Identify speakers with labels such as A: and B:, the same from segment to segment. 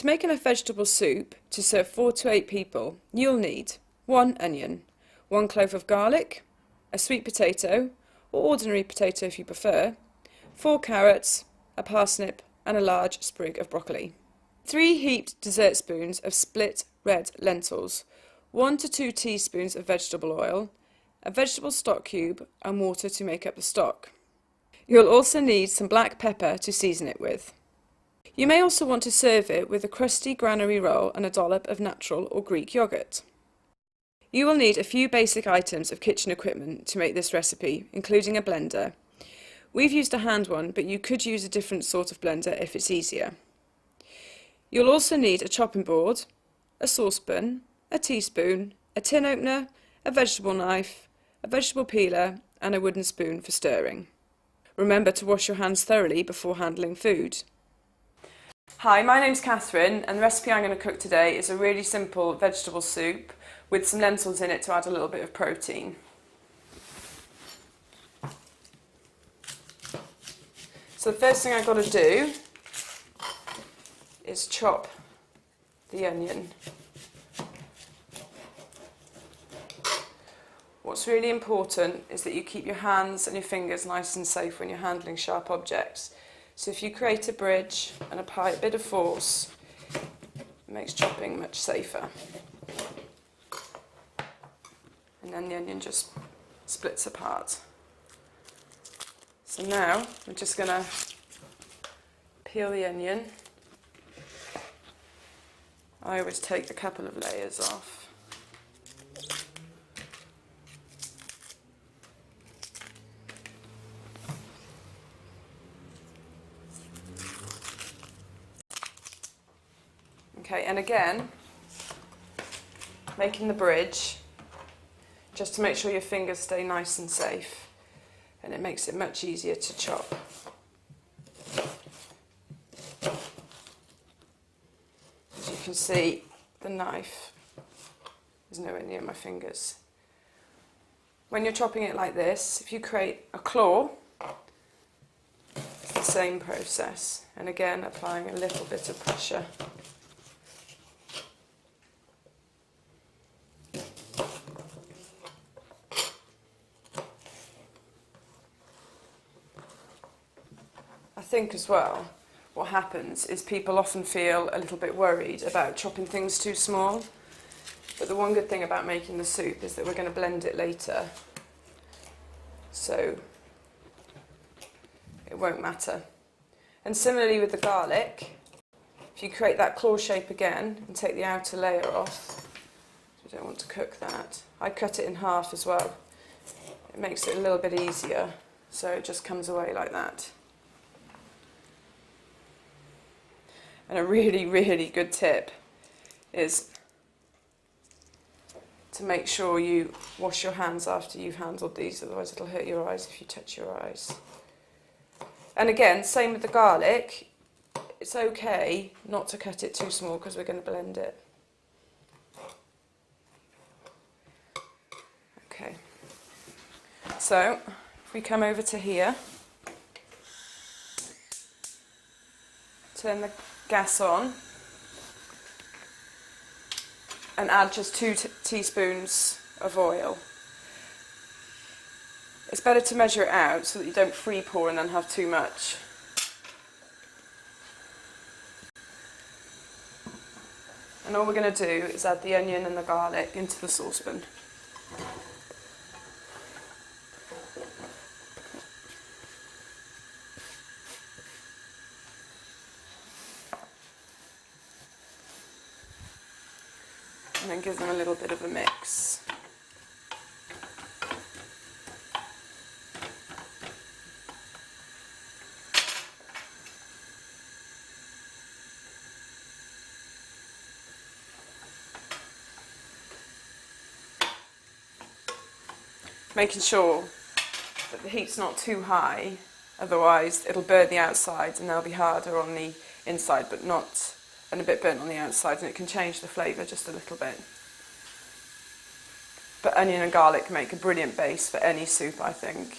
A: To make enough vegetable soup to serve 4 to 8 people, you'll need 1 onion, 1 clove of garlic, a sweet potato, or ordinary potato if you prefer, 4 carrots, a parsnip and a large sprig of broccoli. 3 heaped dessert spoons of split red lentils, 1 to 2 teaspoons of vegetable oil, a vegetable stock cube and water to make up the stock. You'll also need some black pepper to season it with. You may also want to serve it with a crusty granary roll and a dollop of natural or Greek yoghurt. You will need a few basic items of kitchen equipment to make this recipe, including a blender. We've used a hand one, but you could use a different sort of blender if it's easier. You'll also need a chopping board, a saucepan, a teaspoon, a tin opener, a vegetable knife, a vegetable peeler and a wooden spoon for stirring. Remember to wash your hands thoroughly before handling food. Hi, my name's Catherine and the recipe I'm going to cook today is a really simple vegetable soup with some lentils in it to add a little bit of protein. So the first thing I've got to do is chop the onion. What's really important is that you keep your hands and your fingers nice and safe when you're handling sharp objects. So if you create a bridge and apply a bit of force, it makes chopping much safer. And then the onion just splits apart. So now I'm just going to peel the onion. I always take a couple of layers off. Okay, and again, making the bridge, just to make sure your fingers stay nice and safe, and it makes it much easier to chop. As you can see, the knife is nowhere near my fingers. When you're chopping it like this, if you create a claw, it's the same process, and again applying a little bit of pressure. I think as well, what happens is people often feel a little bit worried about chopping things too small, but the one good thing about making the soup is that we're going to blend it later, so it won't matter. And similarly with the garlic, if you create that claw shape again and take the outer layer off, we don't want to cook that. I cut it in half as well. It makes it a little bit easier, so it just comes away like that. And a really, really good tip is to make sure you wash your hands after you've handled these, otherwise it'll hurt your eyes if you touch your eyes. And again, same with the garlic. It's okay not to cut it too small because we're going to blend it. Okay. So, if we come over to here, turn the gas on and add just 2 teaspoons of oil. It's better to measure it out so that you don't free pour and then have too much. And all we're going to do is add the onion and the garlic into the saucepan. And then give them a little bit of a mix. Making sure that the heat's not too high, otherwise it'll burn the outside and they'll be harder on the inside, but not, and a bit burnt on the outside, and it can change the flavour just a little bit. But onion and garlic make a brilliant base for any soup, I think.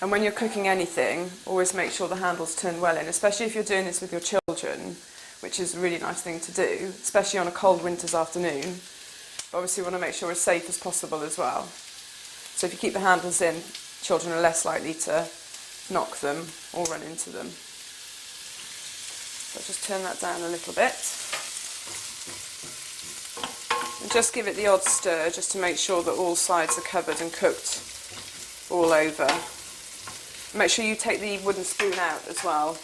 A: And when you're cooking anything, always make sure the handle's turned well in, especially if you're doing this with your children, which is a really nice thing to do, especially on a cold winter's afternoon. But obviously you want to make sure it's safe as possible as well. So if you keep the handles in, children are less likely to knock them or run into them. So I'll just turn that down a little bit. And just give it the odd stir just to make sure that all sides are covered and cooked all over. Make sure you take the wooden spoon out as well.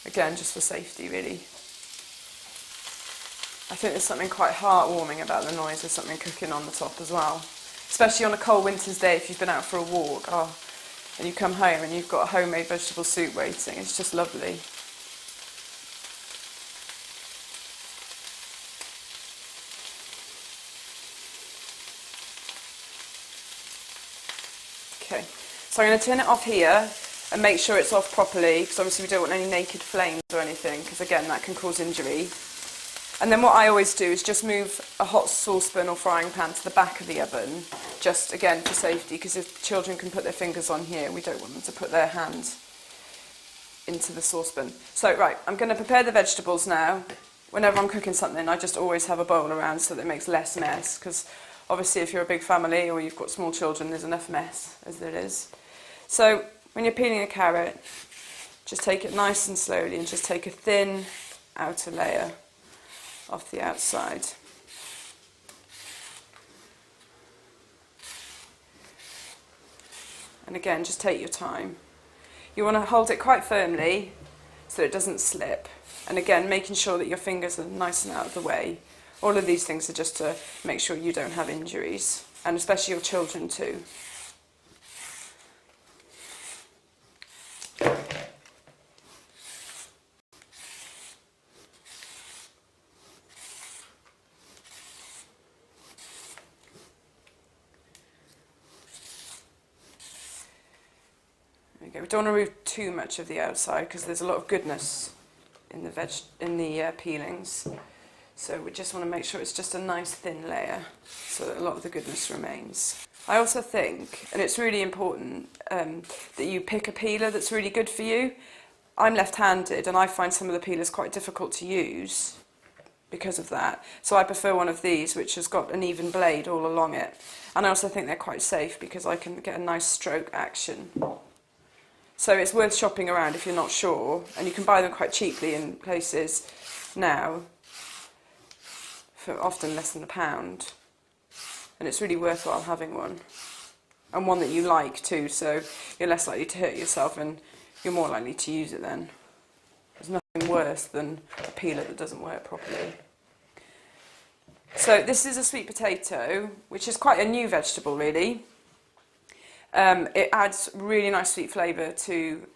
A: Again, just for safety, really. I think there's something quite heartwarming about the noise of something cooking on the top as well. Especially on a cold winter's day if you've been out for a walk and you come home and you've got a homemade vegetable soup waiting. It's just lovely. Okay, so I'm going to turn it off here and make sure it's off properly, because obviously we don't want any naked flames or anything, because again that can cause injury. And then what I always do is just move a hot saucepan or frying pan to the back of the oven, just again for safety, because if children can put their fingers on here, we don't want them to put their hand into the saucepan. So right, I'm going to prepare the vegetables now. Whenever I'm cooking something, I just always have a bowl around so that it makes less mess, because obviously if you're a big family or you've got small children, there's enough mess as there is. So when you're peeling a carrot, just take it nice and slowly and just take a thin outer layer off the outside. And again, just take your time. You want to hold it quite firmly so it doesn't slip. And again, making sure that your fingers are nice and out of the way. All of these things are just to make sure you don't have injuries, and especially your children too. We don't want to remove too much of the outside because there's a lot of goodness in the peelings. So we just want to make sure it's just a nice thin layer so that a lot of the goodness remains. I also think, and it's really important, that you pick a peeler that's really good for you. I'm left-handed and I find some of the peelers quite difficult to use because of that. So I prefer one of these which has got an even blade all along it. And I also think they're quite safe because I can get a nice stroke action. So it's worth shopping around if you're not sure, and you can buy them quite cheaply in places now for often less than £1, and it's really worthwhile having one, and one that you like too, so you're less likely to hurt yourself and you're more likely to use it then. There's nothing worse than a peeler that doesn't work properly. So this is a sweet potato, which is quite a new vegetable really. It adds really nice sweet flavour to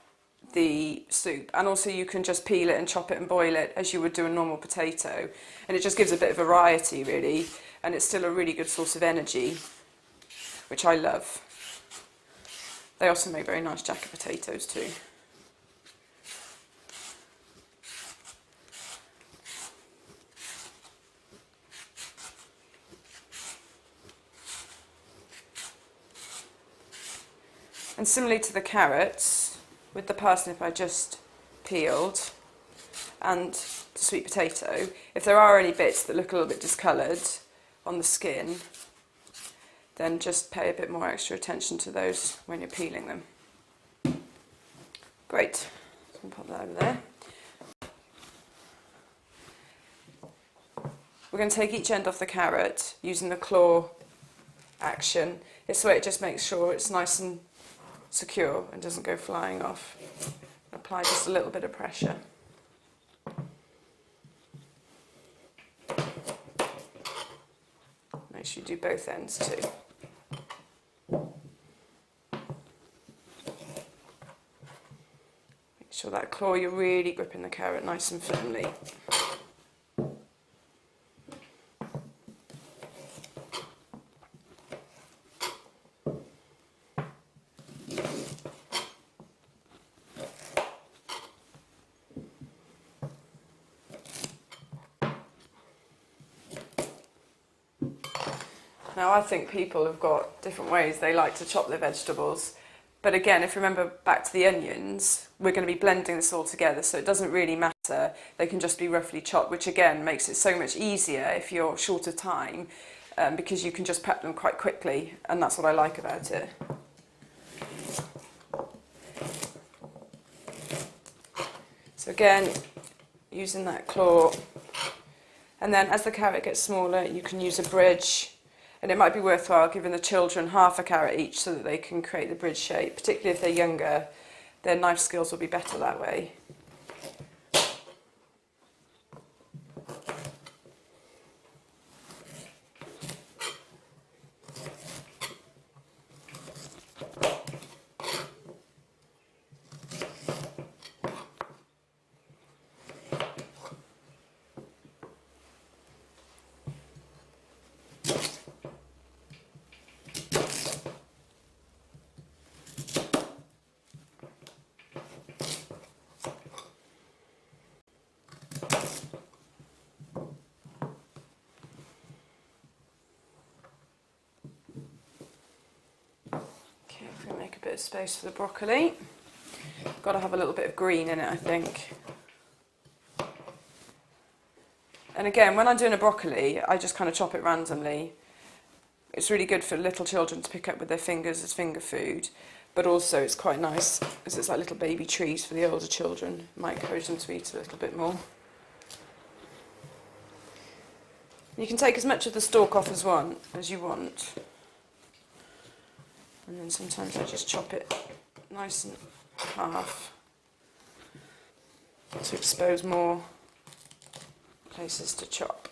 A: the soup, and also you can just peel it and chop it and boil it as you would do a normal potato, and it just gives a bit of variety really, and it's still a really good source of energy, which I love. They also make very nice jacket potatoes too. And similarly to the carrots, with the parsnip I just peeled and the sweet potato, if there are any bits that look a little bit discoloured on the skin, then just pay a bit more extra attention to those when you're peeling them. Great, so I'll pop that over there. We're going to take each end off the carrot using the claw action. This way it just makes sure it's nice and secure and doesn't go flying off. Apply just a little bit of pressure. Make sure you do both ends too. Make sure that claw, you're really gripping the carrot nice and firmly. Now I think people have got different ways they like to chop their vegetables. But again, if you remember back to the onions, we're going to be blending this all together, so it doesn't really matter. They can just be roughly chopped, which again makes it so much easier if you're short of time, because you can just prep them quite quickly, and that's what I like about it. So again, using that claw, and then as the carrot gets smaller, you can use a bridge. And it might be worthwhile giving the children half a carrot each so that they can create the bridge shape. Particularly if they're younger, their knife skills will be better that way. Make a bit of space for the broccoli. Got to have a little bit of green in it, I think. And again, when I'm doing a broccoli, I just kind of chop it randomly. It's really good for little children to pick up with their fingers as finger food, but also it's quite nice because it's like little baby trees for the older children. Might encourage them to eat a little bit more. You can take as much of the stalk off as you want. And then sometimes I just chop it nice and half to expose more places to chop.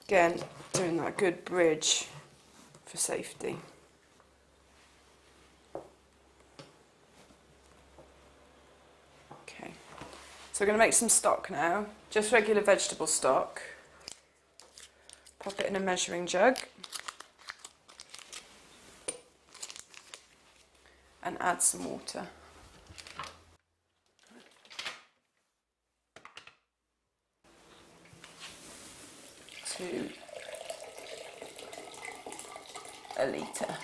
A: Again, doing that good bridge for safety. So we're going to make some stock now, just regular vegetable stock. Pop it in a measuring jug and add some water. To a litre.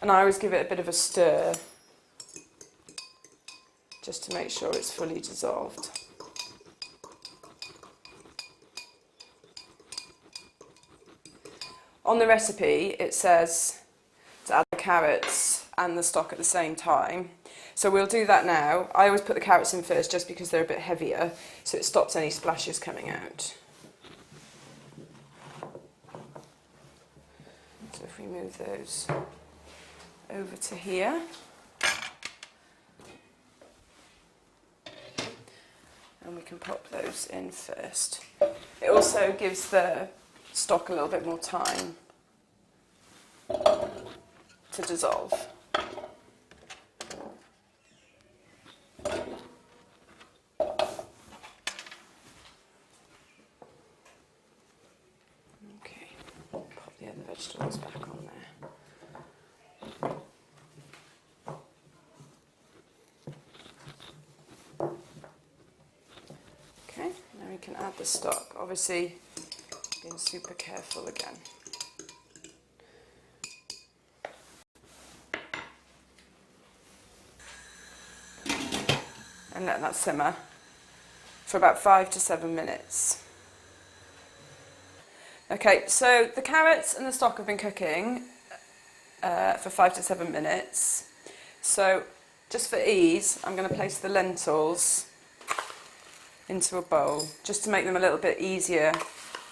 A: And I always give it a bit of a stir, just to make sure it's fully dissolved. On the recipe, it says to add the carrots and the stock at the same time. So we'll do that now. I always put the carrots in first just because they're a bit heavier, so it stops any splashes coming out. So if we move those over to here. And we can pop those in first. It also gives the stock a little bit more time to dissolve. Okay, pop the other vegetables back on there. Can add the stock, obviously being super careful again. And let that simmer for about 5 to 7 minutes. Okay, so the carrots and the stock have been cooking for 5 to 7 minutes. So just for ease, I'm going to place the lentils into a bowl, just to make them a little bit easier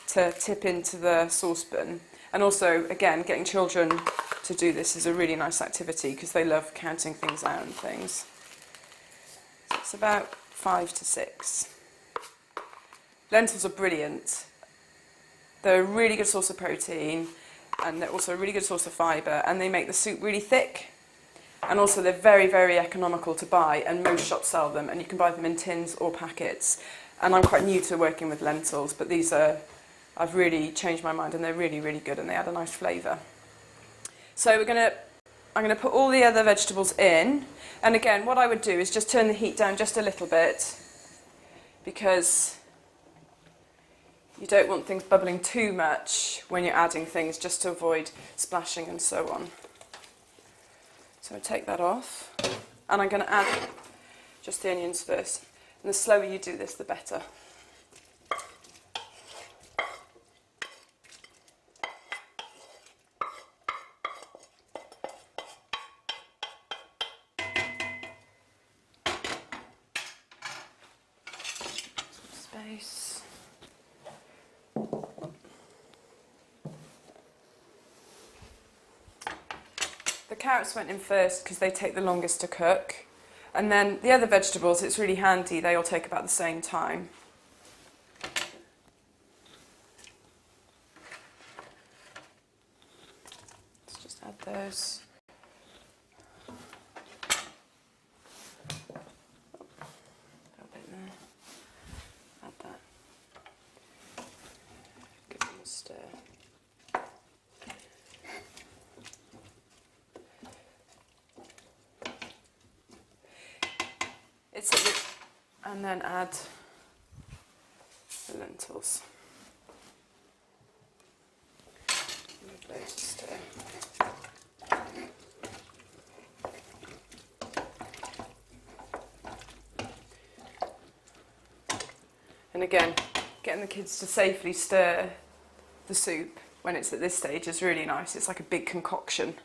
A: to tip into the saucepan. And also, again, getting children to do this is a really nice activity because they love counting things out and things. So it's about 5 to 6. Lentils are brilliant. They're a really good source of protein, and they're also a really good source of fibre, and they make the soup really thick. And also they're very, very economical to buy, and most shops sell them, and you can buy them in tins or packets. And I'm quite new to working with lentils, but these are I've really changed my mind, and they're really, really good, and they add a nice flavour. So I'm going to put all the other vegetables in, and again, what I would do is just turn the heat down just a little bit, because you don't want things bubbling too much when you're adding things, just to avoid splashing and so on. So I take that off, and I'm going to add just the onions first. And the slower you do this, the better. Some space. The carrots went in first because they take the longest to cook. And then the other vegetables, it's really handy, they all take about the same time. Let's just add those. A bit there. Add that. Give them a stir. And then add the lentils. Give those a stir. And again, getting the kids to safely stir the soup when it's at this stage is really nice. It's like a big concoction.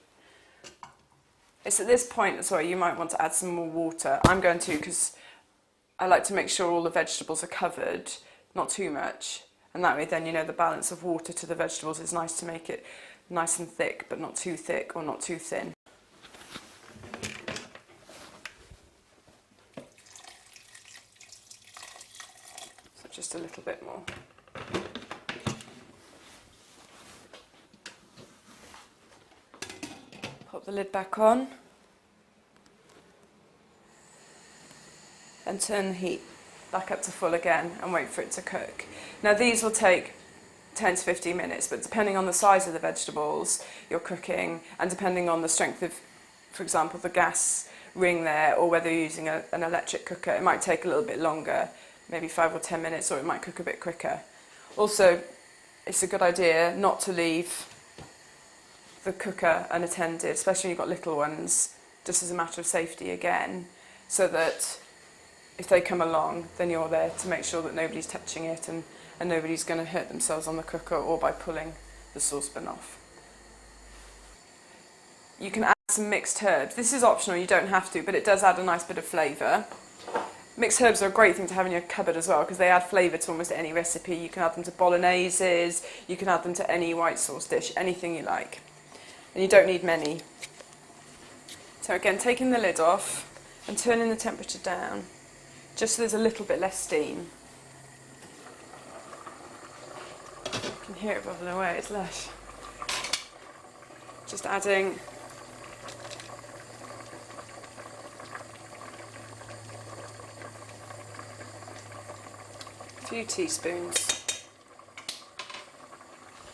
A: It's at this point as well you might want to add some more water. I'm going to, because I like to make sure all the vegetables are covered, not too much, and that way then you know the balance of water to the vegetables is nice to make it nice and thick, but not too thick or not too thin. So just a little bit more. Pop the lid back on. And turn the heat back up to full again and wait for it to cook. Now these will take 10 to 15 minutes, but depending on the size of the vegetables you're cooking, and depending on the strength of, for example, the gas ring there, or whether you're using an electric cooker, it might take a little bit longer, maybe 5 or 10 minutes, or it might cook a bit quicker. Also, it's a good idea not to leave the cooker unattended, especially when you've got little ones, just as a matter of safety again, so that if they come along, then you're there to make sure that nobody's touching it and nobody's going to hurt themselves on the cooker or by pulling the saucepan off. You can add some mixed herbs. This is optional, you don't have to, but it does add a nice bit of flavour. Mixed herbs are a great thing to have in your cupboard as well, because they add flavour to almost any recipe. You can add them to bologneses, you can add them to any white sauce dish, anything you like. And you don't need many. So again, taking the lid off and turning the temperature down, just so there's a little bit less steam. You can hear it bubbling away, it's lush. Just adding a few teaspoons.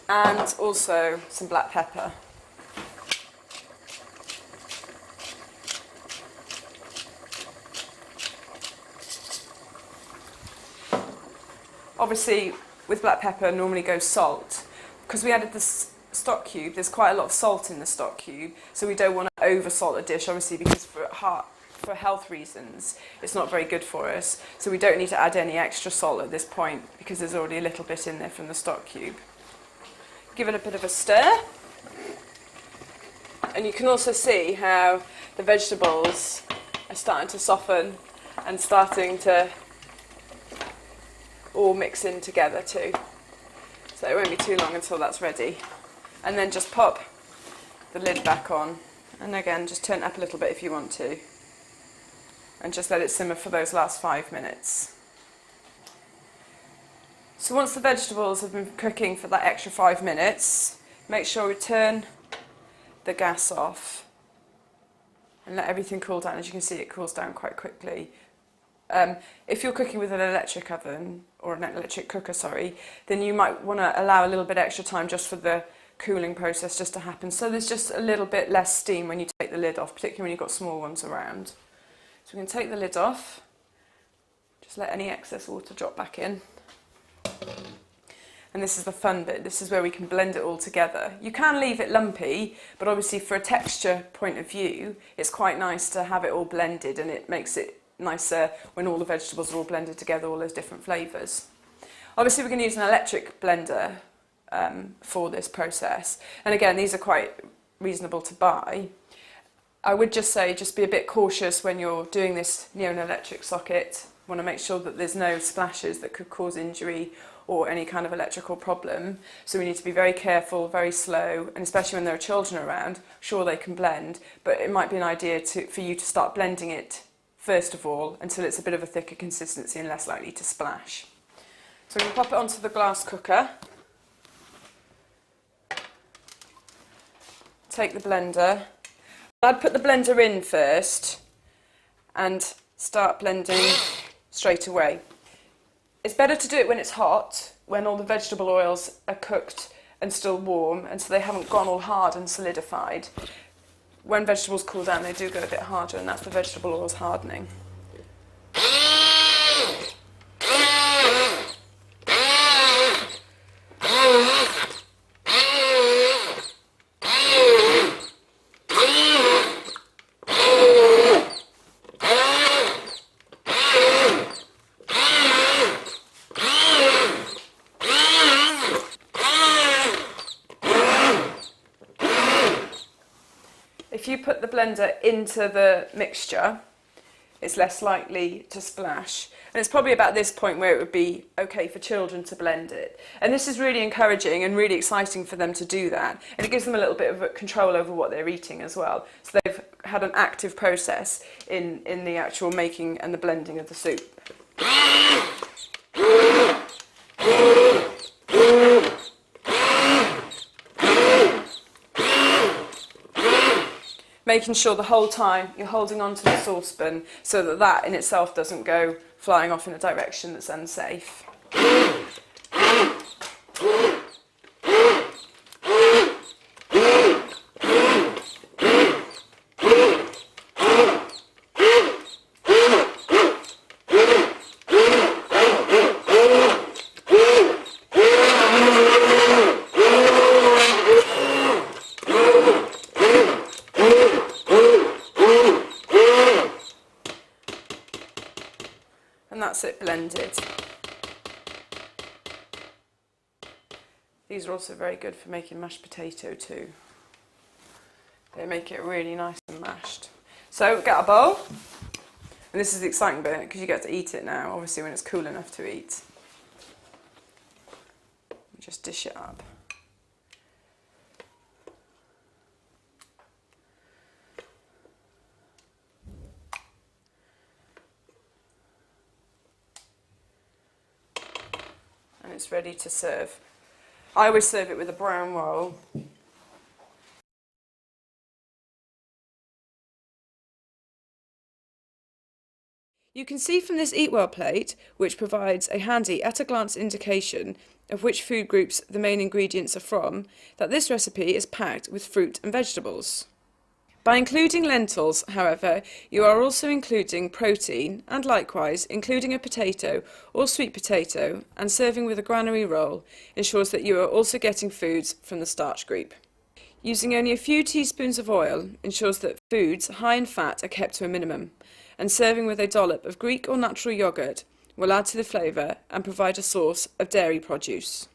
A: And also some black pepper. Obviously, with black pepper normally goes salt. Because we added this stock cube, there's quite a lot of salt in the stock cube, so we don't want to over salt a dish, obviously, because for health reasons it's not very good for us. So we don't need to add any extra salt at this point, because there's already a little bit in there from the stock cube. Give it a bit of a stir, and you can also see how the vegetables are starting to soften and starting to all mix in together too. So it won't be too long until that's ready. And then just pop the lid back on, and again just turn it up a little bit if you want to, and just let it simmer for those last 5 minutes. So once the vegetables have been cooking for that extra 5 minutes, make sure we turn the gas off and let everything cool down. As you can see, it cools down quite quickly. If you're cooking with an electric oven, or an electric cooker, sorry, then you might want to allow a little bit extra time just for the cooling process just to happen. So there's just a little bit less steam when you take the lid off, particularly when you've got small ones around. So we can take the lid off, just let any excess water drop back in. And this is the fun bit, this is where we can blend it all together. You can leave it lumpy, but obviously for a texture point of view, it's quite nice to have it all blended, and it makes it nicer when all the vegetables are all blended together, all those different flavours. Obviously we're going to use an electric blender for this process, and again these are quite reasonable to buy. I would just say just be a bit cautious when you're doing this near an electric socket. You want to make sure that there's no splashes that could cause injury or any kind of electrical problem. So we need to be very careful, very slow, and especially when there are children around, sure they can blend, but it might be an idea for you to start blending it first of all until it's a bit of a thicker consistency and less likely to splash. So we can pop it onto the glass cooker, take the blender. I'd put the blender in first and start blending straight away. It's better to do it when it's hot, when all the vegetable oils are cooked and still warm, and so they haven't gone all hard and solidified. When vegetables cool down, they do go a bit harder, and that's the vegetable oils hardening. If you put the blender into the mixture, it's less likely to splash. And it's probably about this point where it would be okay for children to blend it. And this is really encouraging and really exciting for them to do that. And it gives them a little bit of control over what they're eating as well. So they've had an active process in the actual making and the blending of the soup. Making sure the whole time you're holding on to the saucepan so that that in itself doesn't go flying off in a direction that's unsafe. And that's it blended. These are also very good for making mashed potato too. They make it really nice and mashed. So get a bowl, and this is the exciting bit because you get to eat it now, obviously when it's cool enough to eat. Just dish it up. And it's ready to serve. I always serve it with a brown roll. You can see from this Eat Well plate, which provides a handy at-a-glance indication of which food groups the main ingredients are from, that this recipe is packed with fruit and vegetables. By including lentils, however, you are also including protein, and likewise including a potato or sweet potato and serving with a granary roll ensures that you are also getting foods from the starch group. Using only a few teaspoons of oil ensures that foods high in fat are kept to a minimum, and serving with a dollop of Greek or natural yoghurt will add to the flavour and provide a source of dairy produce.